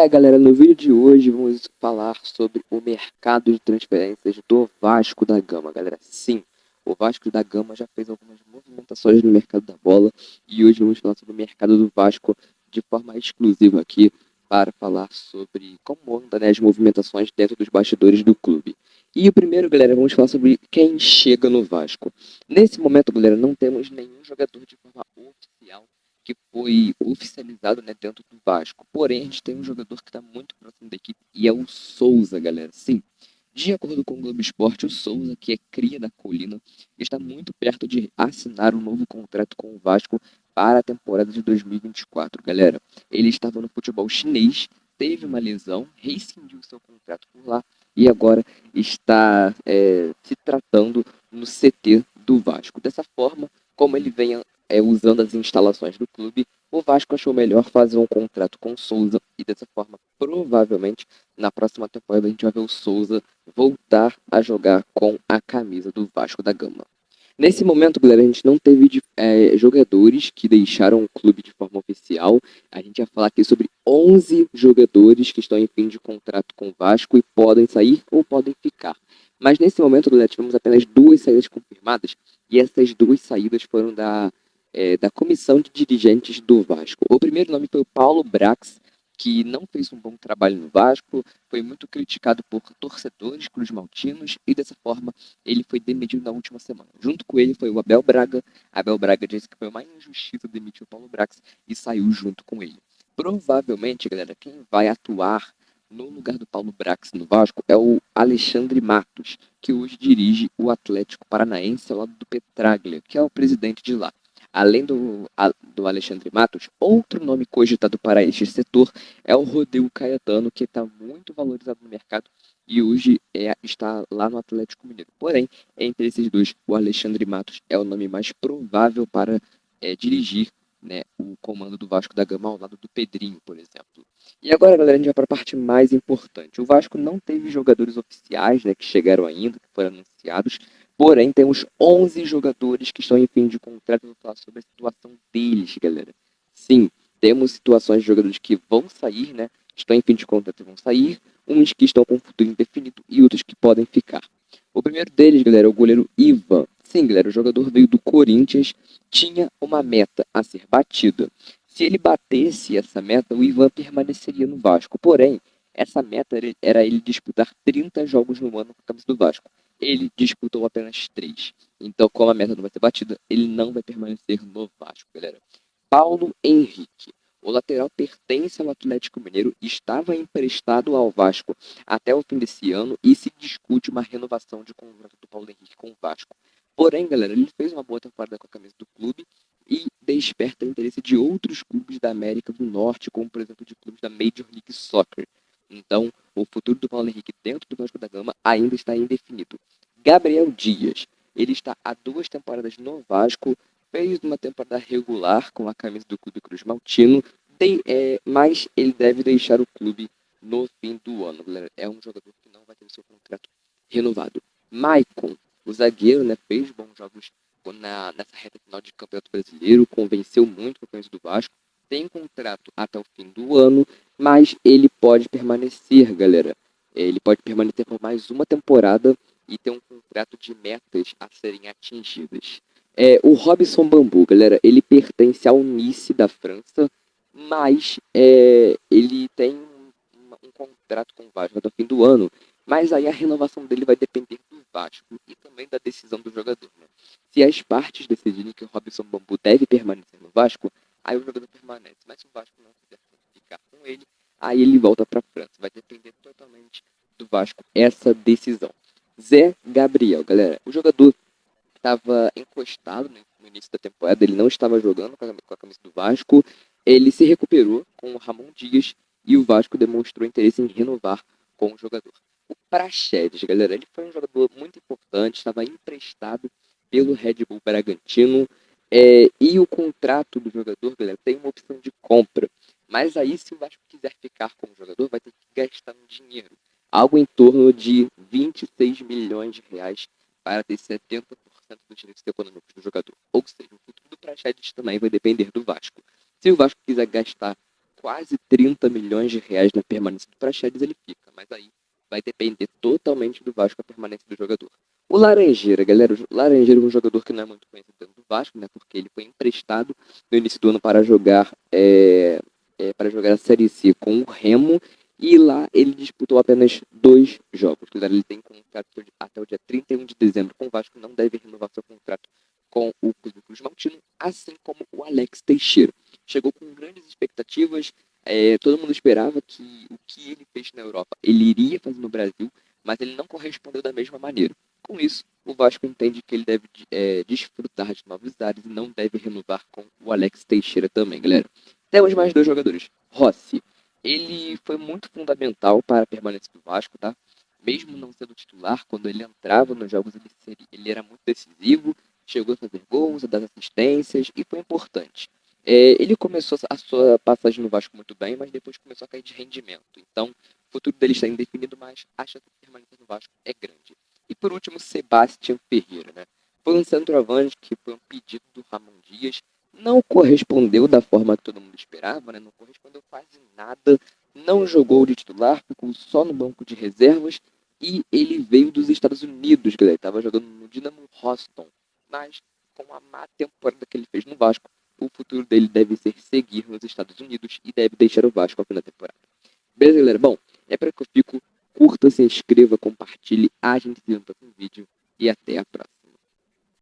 Galera, no vídeo de hoje vamos falar sobre o mercado de transferências do Vasco da Gama, galera. Sim, o Vasco da Gama já fez algumas movimentações no mercado da bola e hoje vamos falar sobre o mercado do Vasco de forma exclusiva aqui para falar sobre como andam, né, as movimentações dentro dos bastidores do clube. E o primeiro, galera, vamos falar sobre quem chega no Vasco. Nesse momento, galera, não temos nenhum jogador de forma oficial que foi oficializado, né, dentro do Vasco. Porém, a gente tem um jogador que está muito próximo da equipe e é o Souza, galera. Sim, de acordo com o Globo Esporte, o Souza, que é cria da Colina, está muito perto de assinar um novo contrato com o Vasco para a temporada de 2024, galera. Ele estava no futebol chinês, teve uma lesão, rescindiu seu contrato por lá e agora está se tratando no CT do Vasco. Dessa forma, como ele vem usando as instalações do clube, o Vasco achou melhor fazer um contrato com o Souza e dessa forma, provavelmente, na próxima temporada a gente vai ver o Souza voltar a jogar com a camisa do Vasco da Gama. Nesse momento, galera, a gente não teve jogadores que deixaram o clube de forma oficial. A gente vai falar aqui sobre 11 jogadores que estão em fim de contrato com o Vasco e podem sair ou podem ficar. Mas nesse momento, galera, tivemos apenas duas saídas confirmadas e essas duas saídas foram da comissão de dirigentes do Vasco. O primeiro nome foi o Paulo Brax, que não fez um bom trabalho no Vasco, foi muito criticado por torcedores cruzmaltinos e dessa forma ele foi demitido na última semana. Junto com ele foi o Abel Braga. Abel Braga disse que foi uma injustiça demitir o Paulo Brax e saiu junto com ele. Provavelmente, galera, quem vai atuar no lugar do Paulo Brax no Vasco é o Alexandre Matos, que hoje dirige o Atlético Paranaense ao lado do Petraglia, que é o presidente de lá. Além do Alexandre Matos, outro nome cogitado para este setor é o Rodrigo Caetano, que está muito valorizado no mercado e hoje está lá no Atlético Mineiro. Porém, entre esses dois, o Alexandre Matos é o nome mais provável para dirigir, né, o comando do Vasco da Gama ao lado do Pedrinho, por exemplo. E agora, galera, a gente vai para a parte mais importante. O Vasco não teve jogadores oficiais, né, que chegaram ainda, que foram anunciados. Porém, temos 11 jogadores que estão em fim de contrato. Eu vou falar sobre a situação deles, galera. Sim, temos situações de jogadores que vão sair, né? Estão em fim de contrato e vão sair. Uns que estão com futuro indefinido e outros que podem ficar. O primeiro deles, galera, é o goleiro Ivan. Sim, galera, o jogador veio do Corinthians, tinha uma meta a ser batida. Se ele batesse essa meta, o Ivan permaneceria no Vasco. Porém, essa meta era ele disputar 30 jogos no ano com a camisa do Vasco. Ele disputou apenas 3. Então, como a meta não vai ser batida, ele não vai permanecer no Vasco, galera. Paulo Henrique. O lateral pertence ao Atlético Mineiro, estava emprestado ao Vasco até o fim desse ano e se discute uma renovação de contrato do Paulo Henrique com o Vasco. Porém, galera, ele fez uma boa temporada com a camisa do clube e desperta o interesse de outros clubes da América do Norte, como por exemplo de clubes da Major League Soccer. Então, o futuro do Paulo Henrique dentro do Vasco da Gama ainda está indefinido. Gabriel Dias. Ele está há 2 temporadas no Vasco, fez uma temporada regular com a camisa do Clube Cruz Maltino, mas ele deve deixar o clube no fim do ano, galera. É um jogador que não vai ter o seu contrato renovado. Maicon, o zagueiro, né, fez bons jogos nessa reta final de Campeonato Brasileiro, convenceu muito com a camisa do Vasco, tem contrato até o fim do ano, mas ele pode permanecer, galera. Ele pode permanecer por mais uma temporada e ter um contrato de metas a serem atingidas. O Robson Bambu, galera, ele pertence ao Nice da França, mas ele tem um contrato com o Vasco até o fim do ano, mas aí a renovação dele vai depender do Vasco e também da decisão do jogador, né? Se as partes decidirem que o Robson Bambu deve permanecer no Vasco, aí o jogador permanece, mas se o Vasco não quiser ficar com ele, aí ele volta para a França. Vai depender totalmente do Vasco essa decisão. Zé Gabriel, galera, o jogador estava encostado no início da temporada, ele não estava jogando com a camisa do Vasco, ele se recuperou com o Ramon Dias e o Vasco demonstrou interesse em renovar com o jogador. O Praxedes, galera, ele foi um jogador muito importante, estava emprestado pelo Red Bull Bragantino, e o contrato do jogador, galera, tem uma opção de compra. Mas aí, se o Vasco quiser ficar com o jogador, vai ter que gastar um dinheiro. Algo em torno de 26 milhões de reais para ter 70% dos direitos econômicos do jogador. Ou seja, o futuro do Praxedes também vai depender do Vasco. Se o Vasco quiser gastar quase 30 milhões de reais na permanência do Praxedes, ele fica. Mas aí vai depender totalmente do Vasco a permanência do jogador. O Laranjeira, galera, o Laranjeira é um jogador que não é muito conhecido dentro do Vasco, né? Porque ele foi emprestado no início do ano para jogar a Série C com o Remo, e lá ele disputou apenas 2 jogos. Galera, ele tem contrato até o dia 31 de dezembro com o Vasco, não deve renovar seu contrato com o Clube Cruz Maltino, assim como o Alex Teixeira. Chegou com grandes expectativas, todo mundo esperava que o que ele fez na Europa ele iria fazer no Brasil, mas ele não correspondeu da mesma maneira. Com isso, o Vasco entende que ele deve desfrutar de novos ares e não deve renovar com o Alex Teixeira também, galera. Temos mais 2 jogadores. Rossi. Ele foi muito fundamental para a permanência do Vasco, tá? Mesmo não sendo titular, quando ele entrava nos jogos, ele era muito decisivo, chegou a fazer gols, a dar assistências e foi importante. Ele começou a sua passagem no Vasco muito bem, mas depois começou a cair de rendimento. Então, o futuro dele está indefinido, mas a chance de permanência no Vasco é grande. E por último, Sebastião Ferreira, né? Foi um centroavante que foi um pedido do Ramon Dias, não correspondeu da forma que todo mundo esperava, né? Não correspondeu quase nada, não jogou de titular, ficou só no banco de reservas, e ele veio dos Estados Unidos, galera. Estava jogando no Dynamo Houston, mas com a má temporada que ele fez no Vasco, o futuro dele deve ser seguir nos Estados Unidos e deve deixar o Vasco ao fim da temporada. Beleza, galera? Bom, é para que eu fico. Curta, se inscreva, compartilhe. A gente se vê no próximo vídeo e até a próxima.